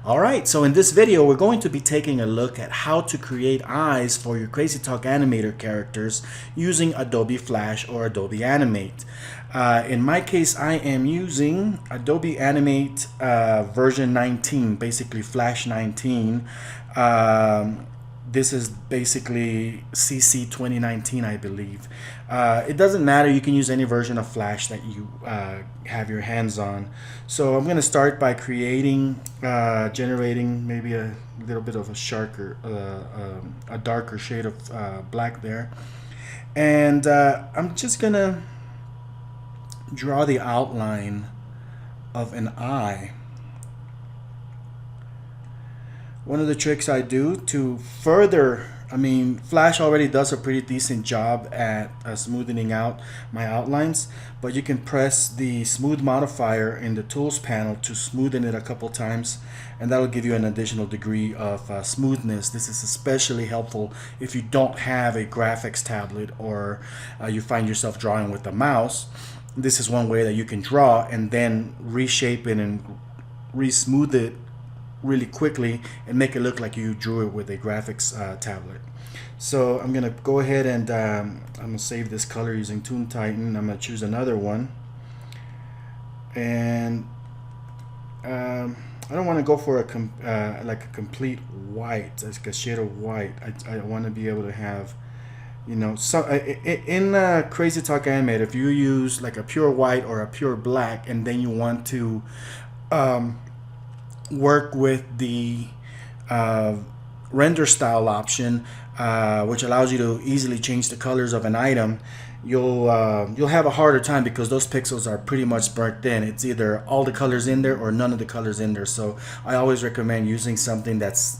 Alright, so in this video we're going to be taking a look at how to create eyes for your Crazy Talk Animator characters using Adobe Flash or Adobe Animate. In my case, I am using Adobe Animate version 19, basically Flash 19. This is basically CC 2019, I believe. It doesn't matter, you can use any version of Flash that you have your hands on. So I'm going to start by creating, generating maybe a little bit of a darker shade of black there. And I'm just going to draw the outline of an eye. One of the tricks I do to further, Flash already does a pretty decent job at smoothing out my outlines, but you can press the smooth modifier in the tools panel to smoothen it a couple times, and that'll give you an additional degree of smoothness. This is especially helpful if you don't have a graphics tablet or you find yourself drawing with the mouse. This is one way that you can draw and then reshape it and re-smooth it really quickly and make it look like you drew it with a graphics tablet. So I'm gonna go ahead and I'm gonna save this color using Toon Titan. I'm gonna choose another one, and I don't want to go for like a complete white, like a shade of white. I want to be able to have, in Crazy Talk Animate, if you use like a pure white or a pure black and then you want to work with the render style option, which allows you to easily change the colors of an item, you'll have a harder time because those pixels are pretty much burnt in. It's either all the colors in there or none of the colors in there. So I always recommend using something that's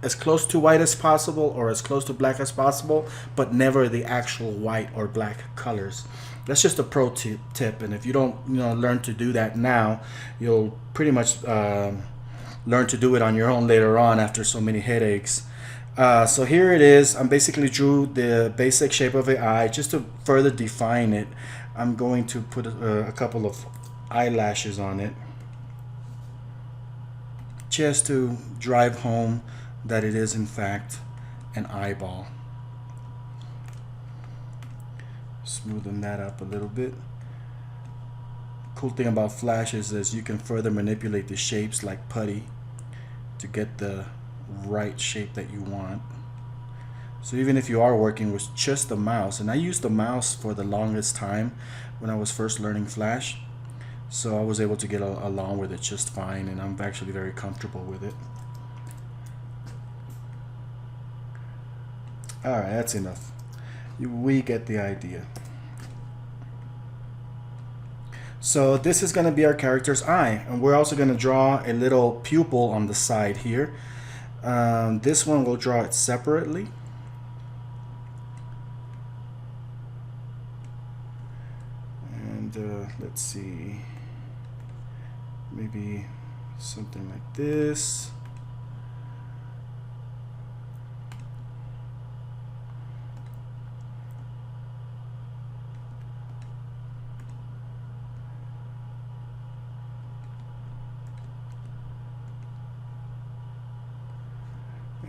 as close to white as possible or as close to black as possible, but never the actual white or black colors. That's just a pro tip, and if you don't learn to do that now, you'll pretty much learn to do it on your own later on after so many headaches. So here it is. I basically drew the basic shape of an eye. Just to further define it, I'm going to put a couple of eyelashes on it, just to drive home that it is in fact an eyeball. Smoothen that up a little bit. Cool thing about Flash is you can further manipulate the shapes like putty to get the right shape that you want. So even if you are working with just the mouse, and I used the mouse for the longest time when I was first learning Flash, so I was able to get along with it just fine, and I'm actually very comfortable with it. Alright, that's enough. We get the idea. So this is going to be our character's eye, and we're also going to draw a little pupil on the side here. This one we'll draw it separately. And let's see, maybe something like this.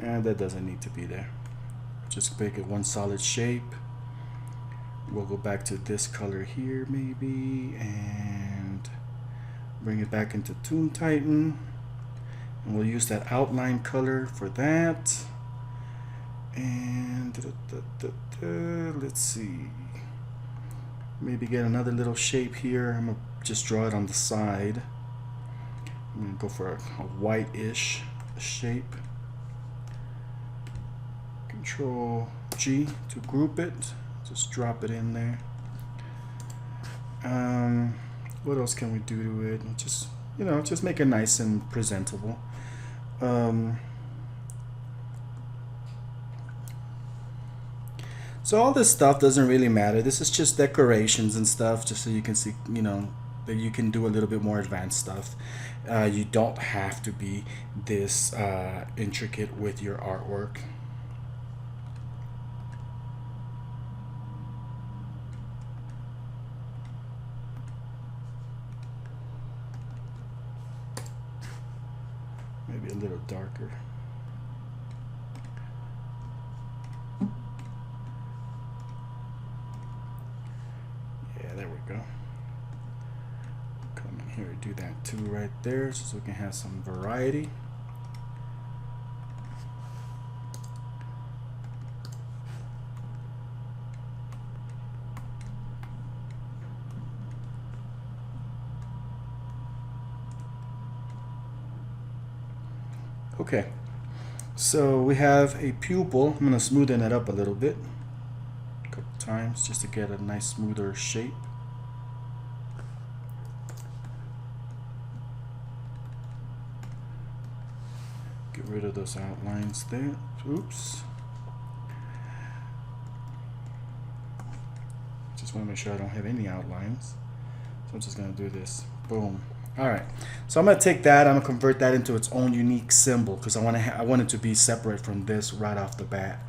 And that doesn't need to be there. Just make it one solid shape. We'll go back to this color here maybe and bring it back into Toon Titan, and we'll use that outline color for that. And let's see, maybe get another little shape here. I'm gonna just draw it on the side. I'm gonna go for a white-ish shape. Control G to group it. Just drop it in there. What else can we do to it? Just make it nice and presentable. So all this stuff doesn't really matter. This is just decorations and stuff, just so you can see, that you can do a little bit more advanced stuff. You don't have to be this intricate with your artwork. Maybe a little darker. Yeah, there we go. Come in here, do that too right there, so we can have some variety. Okay, so we have a pupil. I'm going to smoothen it up a little bit, a couple times, just to get a nice smoother shape. Get rid of those outlines there. Oops. Just want to make sure I don't have any outlines. So I'm just going to do this. Boom. All right, so I'm going to take that, I'm going to convert that into its own unique symbol because I want it to be separate from this right off the bat.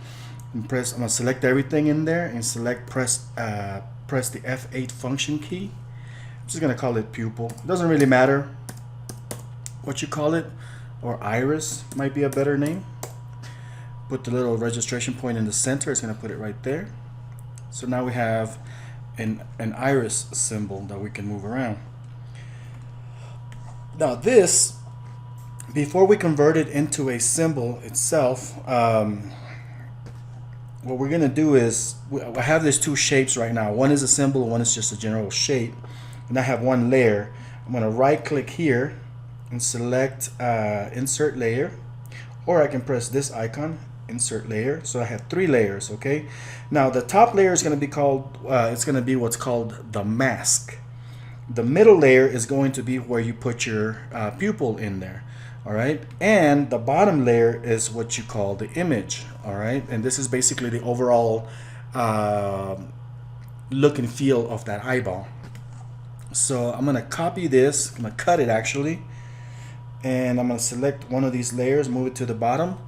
I'm going to select everything in there and press the F8 function key. I'm just going to call it pupil. It doesn't really matter what you call it, or iris might be a better name. Put the little registration point in the center. It's going to put it right there. So now we have an iris symbol that we can move around. Now this, before we convert it into a symbol itself, what we're going to do is, I have these two shapes right now. One is a symbol, one is just a general shape. And I have one layer. I'm going to right click here and select insert layer, or I can press this icon, insert layer. So I have 3 layers, okay? Now the top layer is going to be called, it's going to be what's called the mask. The middle layer is going to be where you put your pupil in there, all right? And the bottom layer is what you call the image, all right? And this is basically the overall look and feel of that eyeball. So I'm gonna copy this, I'm gonna cut it actually, and I'm gonna select one of these layers, move it to the bottom,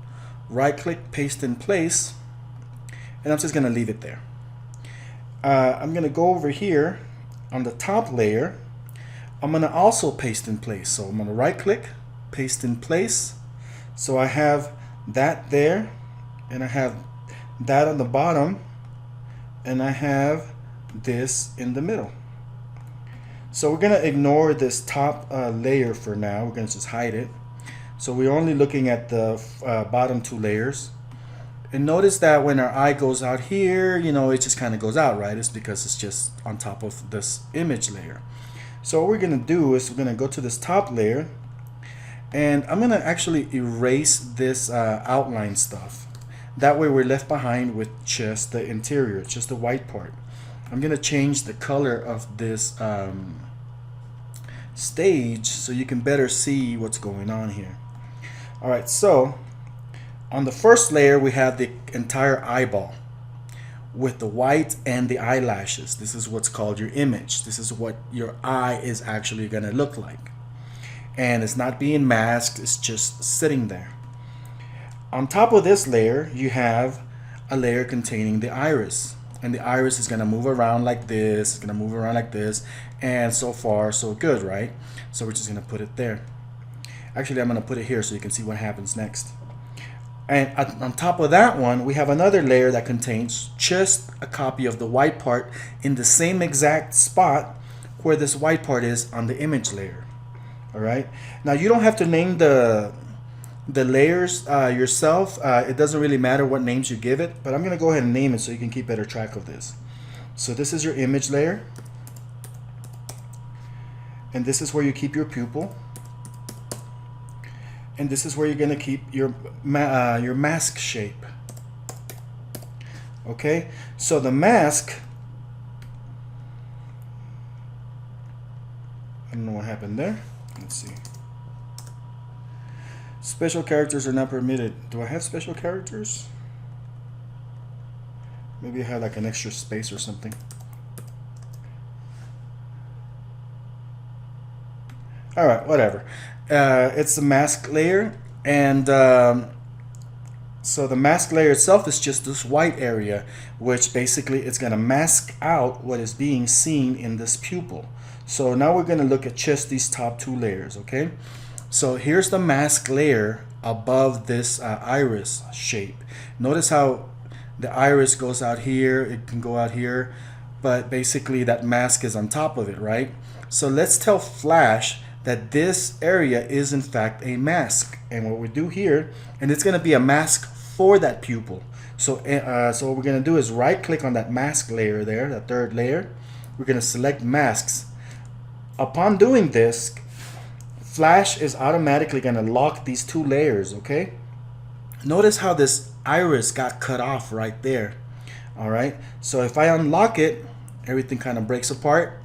right click, paste in place, and I'm just gonna leave it there. I'm gonna go over here on the top layer. I'm going to also paste in place. So I'm going to right click, paste in place. So I have that there, and I have that on the bottom, and I have this in the middle. So we're going to ignore this top layer for now. We're going to just hide it. So we're only looking at the bottom 2 layers. And notice that when our eye goes out here, you know, it just kind of goes out, right? It's because it's just on top of this image layer. So what we're going to do is we're going to go to this top layer, and I'm going to actually erase this outline stuff. That way we're left behind with just the interior, just the white part. I'm going to change the color of this stage so you can better see what's going on here. All right, so on the first layer, we have the entire eyeball with the white and the eyelashes. This is what's called your image. This is what your eye is actually going to look like. And it's not being masked, it's just sitting there. On top of this layer, you have a layer containing the iris. And the iris is going to move around like this, it's going to move around like this, and so far so good, right? So we're just going to put it there. Actually, I'm going to put it here so you can see what happens next. And on top of that one, we have another layer that contains just a copy of the white part in the same exact spot where this white part is on the image layer. All right. Now you don't have to name the layers yourself. It doesn't really matter what names you give it, but I'm going to go ahead and name it so you can keep better track of this. So this is your image layer, and this is where you keep your pupil. And this is where you're going to keep your mask shape. Okay, so the mask, I don't know what happened there. Let's see. Special characters are not permitted. Do I have special characters? Maybe I have like an extra space or something. All right, whatever. It's the mask layer, and so the mask layer itself is just this white area, which basically it's going to mask out what is being seen in this pupil. So now we're going to look at just these top 2 layers, okay? So here's the mask layer above this iris shape. Notice how the iris goes out here, it can go out here, but basically that mask is on top of it, right? So let's tell Flash that this area is in fact a mask. And what we do here, and it's going to be a mask for that pupil. So what we're going to do is right click on that mask layer there, that third layer. We're going to select masks. Upon doing this, Flash is automatically going to lock these two layers, okay? Notice how this iris got cut off right there. All right, so if I unlock it, everything kind of breaks apart.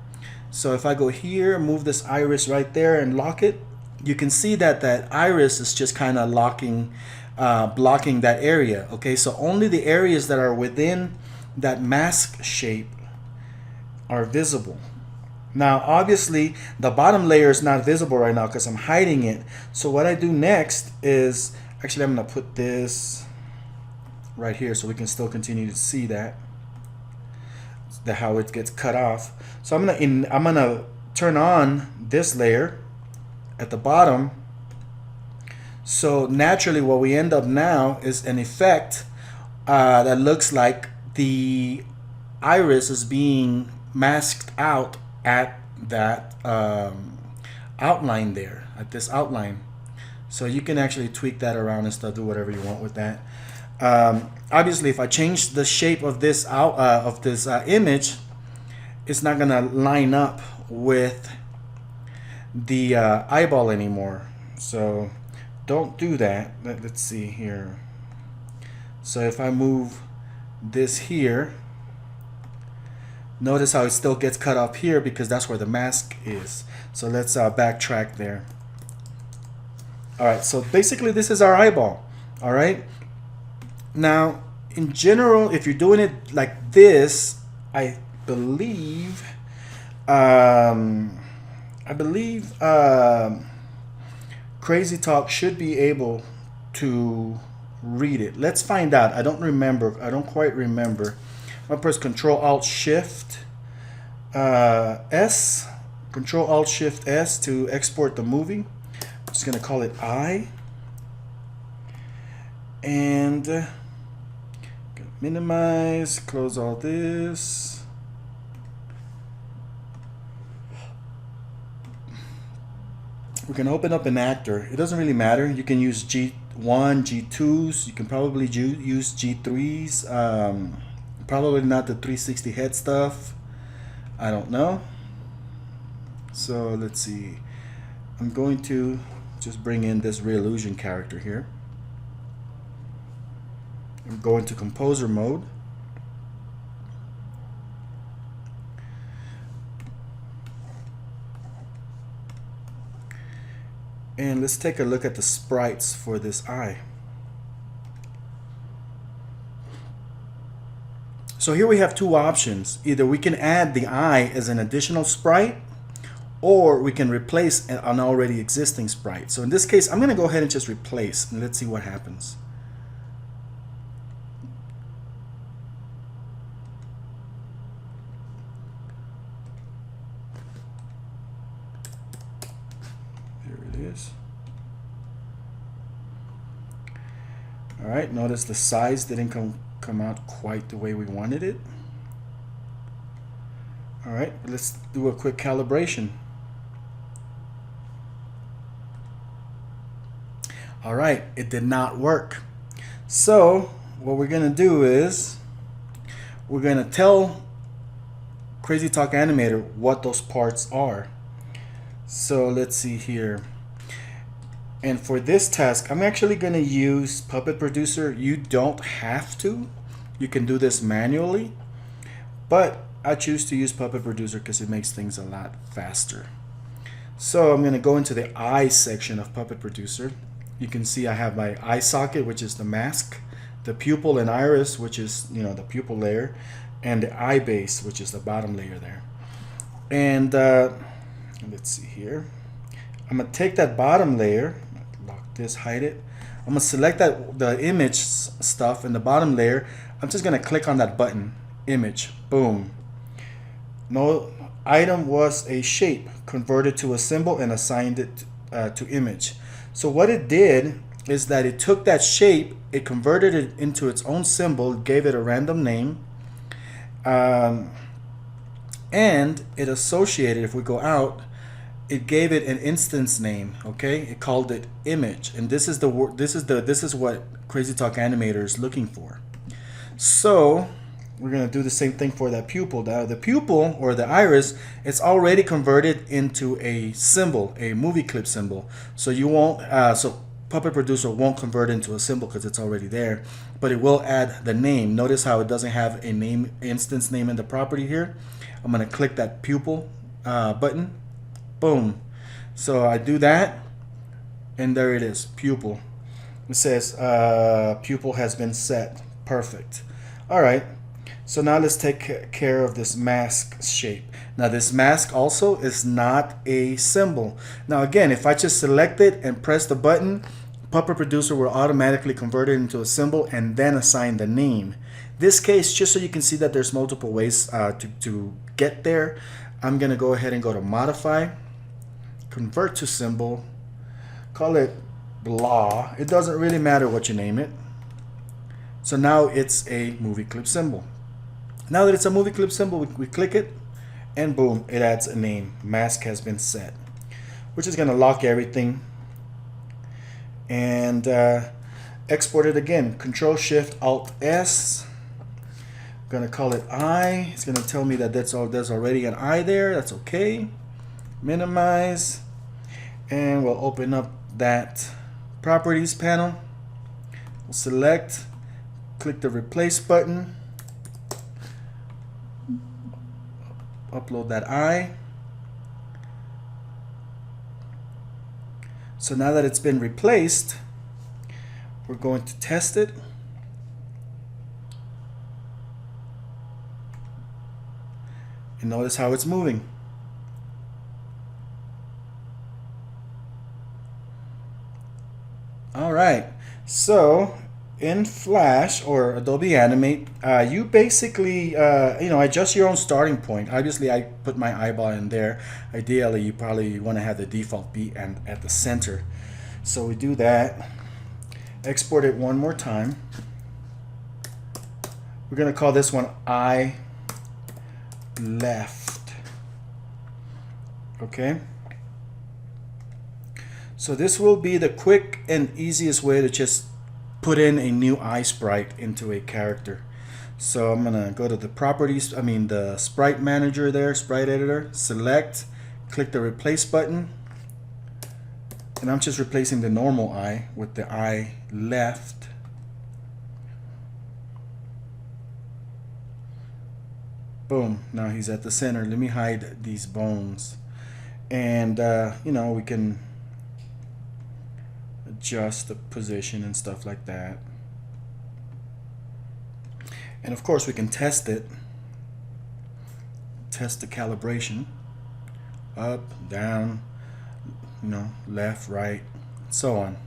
So if I go here, move this iris right there and lock it, you can see that that iris is just kind of blocking that area. Okay, so only the areas that are within that mask shape are visible. Now obviously the bottom layer is not visible right now because I'm hiding it. So what I do next is, actually I'm gonna put this right here so we can still continue to see that how it gets cut off. So I'm gonna turn on this layer at the bottom. So naturally what we end up now is an effect that looks like the iris is being masked out at that outline there, at this outline. So you can actually tweak that around and stuff, do whatever you want with that. Obviously if I change the shape of this image, it's not gonna line up with the eyeball anymore. So don't do that. Let's see here. So if I move this here, notice how it still gets cut off here because that's where the mask is. So let's backtrack there. All right, so basically this is our eyeball. All right, now in general, if you're doing it like this, I believe Crazy Talk should be able to read it. Let's find out. I don't remember. I don't quite remember. I'm gonna press Control Alt Shift S. Control Alt Shift S to export the movie. I'm just gonna call it I. And minimize, close all this. We can open up an actor. It doesn't really matter. You can use G1, G2s. You can probably use G3s. Probably not the 360 head stuff. I don't know. So let's see. I'm going to just bring in this Reillusion character here. I'm going to composer mode. And let's take a look at the sprites for this eye. So here we have two options. Either we can add the eye as an additional sprite, or we can replace an already existing sprite. So in this case, I'm going to go ahead and just replace, and let's see what happens. All right, notice the size didn't come out quite the way we wanted it. All right, let's do a quick calibration. All right, it did not work. So what we're gonna do is we're gonna tell Crazy Talk Animator what those parts are. So let's see here. And for this task, I'm actually going to use Puppet Producer. You don't have to. You can do this manually. But I choose to use Puppet Producer because it makes things a lot faster. So I'm going to go into the eye section of Puppet Producer. You can see I have my eye socket, which is the mask, the pupil and iris, which is, you know, the pupil layer, and the eye base, which is the bottom layer there. And let's see here. I'm going to take that bottom layer, lock this, hide it. I'm going to select the image stuff in the bottom layer. I'm just going to click on that button, image, boom. No item was a shape, converted to a symbol and assigned it to image. So what it did is that it took that shape, it converted it into its own symbol, gave it a random name, and it associated, if we go out, it gave it an instance name. Okay, it called it image, and this is what Crazy Talk Animator is looking for. So we're going to do the same thing for that pupil. Now the pupil, or the iris, it's already converted into a symbol, a movie clip symbol. So you won't, so Puppet Producer won't convert into a symbol because it's already there, but it will add the name. Notice how it doesn't have a name, instance name in the property here. I'm going to click that pupil button. Boom. So I do that, and there it is, pupil. It says pupil has been set. Perfect. All right. So now let's take care of this mask shape. Now this mask also is not a symbol. Now again, if I just select it and press the button, Puppet Producer will automatically convert it into a symbol and then assign the name. This case, just so you can see that there's multiple ways to get there, I'm going to go ahead and go to Modify, Convert to Symbol, call it blah. It doesn't really matter what you name it. So now it's a movie clip symbol. Now that it's a movie clip symbol, we click it, and boom, it adds a name. Mask has been set, which is going to lock everything, and export it again. Control Shift Alt S. I'm going to call it I. It's going to tell me that there's already an I there. That's okay. Minimize, and we'll open up that properties panel. We'll select, click the replace button, upload that I. So now that it's been replaced, we're going to test it. And notice how it's moving. All right, so in Flash or Adobe Animate, you basically, adjust your own starting point. Obviously, I put my eyeball in there. Ideally, you probably want to have the default be at the center. So we do that. Export it one more time. We're going to call this one I left. Okay. So this will be the quick and easiest way to just put in a new eye sprite into a character. So I'm gonna go to the properties, the sprite manager there, sprite editor, select, click the replace button, and I'm just replacing the normal eye with the eye left. Boom, now he's at the center. Let me hide these bones, and we can adjust the position and stuff like that. And of course we can test it, test the calibration, up, down, left, right, so on.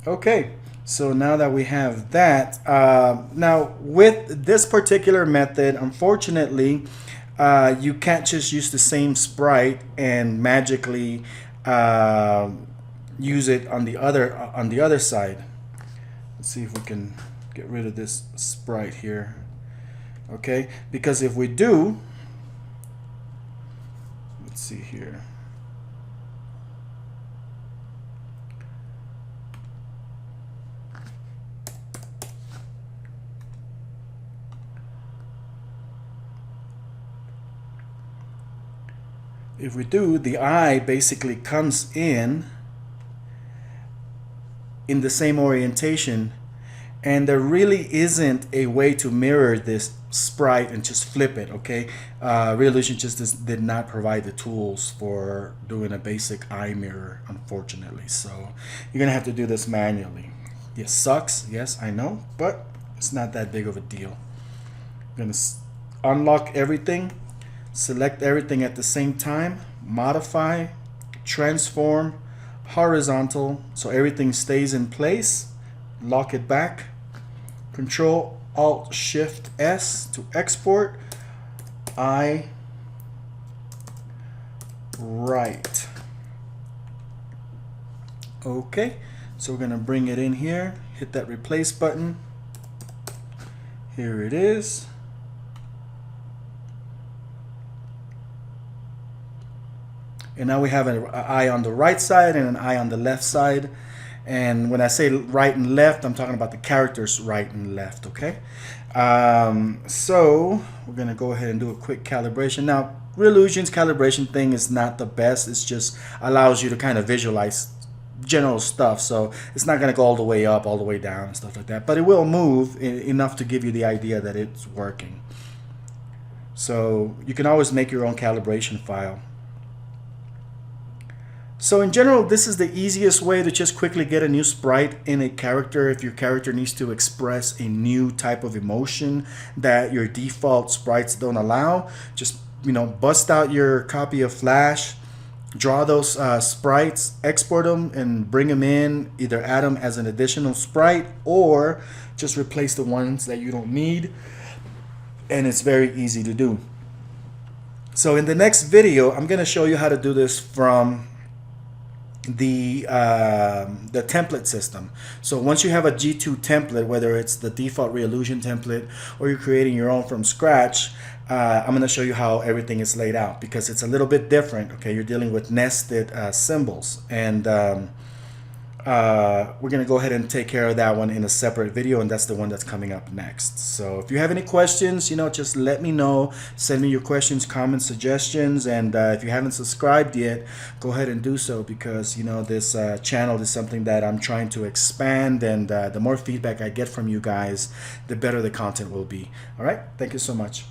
Okay, so now that we have that, now with this particular method, unfortunately, you can't just use the same sprite and magically use it on the other side. Let's see if we can get rid of this sprite here. Okay, because if we do, let's see here. If we do, the eye basically comes in the same orientation, and there really isn't a way to mirror this sprite and just flip it. Okay, Revolution just did not provide the tools for doing a basic eye mirror, unfortunately. So you're gonna have to do this manually. It sucks, yes, I know, but it's not that big of a deal. I'm gonna unlock everything, select everything at the same time, modify, transform, horizontal, so everything stays in place, lock it back, Control Alt Shift S to export. I right. Okay, so we're gonna bring it in here, hit that replace button. Here it is. And now we have an eye on the right side and an eye on the left side. And when I say right and left, I'm talking about the characters right and left, okay? So we're gonna go ahead and do a quick calibration. Now, Reallusion's calibration thing is not the best. It's just allows you to kind of visualize general stuff. So it's not gonna go all the way up, all the way down, and stuff like that. But it will move enough to give you the idea that it's working. So you can always make your own calibration file. So in general, this is the easiest way to just quickly get a new sprite in a character if your character needs to express a new type of emotion that your default sprites don't allow. Just, you know, bust out your copy of Flash, draw those sprites, export them, and bring them in. Either add them as an additional sprite or just replace the ones that you don't need. And it's very easy to do. So in the next video, I'm going to show you how to do this from the template system. So once you have a G2 template, whether it's the default Reallusion template or you're creating your own from scratch, I'm going to show you how everything is laid out, because it's a little bit different. Okay, you're dealing with nested symbols, and we're going to go ahead and take care of that one in a separate video, and that's the one that's coming up next. So if you have any questions, you know, just let me know. Send me your questions, comments, suggestions, and if you haven't subscribed yet, go ahead and do so, because, you know, this channel is something that I'm trying to expand, and the more feedback I get from you guys, the better the content will be. All right, thank you so much.